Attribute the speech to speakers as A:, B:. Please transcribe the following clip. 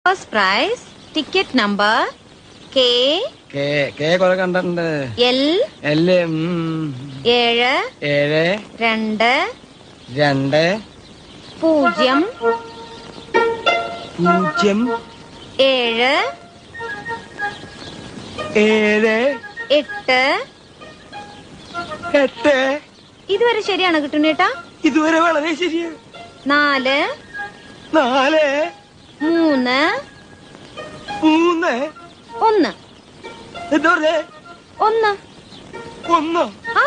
A: First prize ticket number K
B: കൊറേ കണ്ടിട്ടുണ്ട്.
A: L
B: 7
A: 2
B: 2
A: 0
B: 0
A: 7
B: 7
A: 8 ഇതുവരെ ശരിയാണ് കിട്ടുന്നേട്ടാ?
B: ഇതുവരെ വളരെ ശരിയാണ്.
A: 4
B: 3
A: 1
B: എന്താ പറഞ്ഞേ?
A: 1
B: 1
A: ആ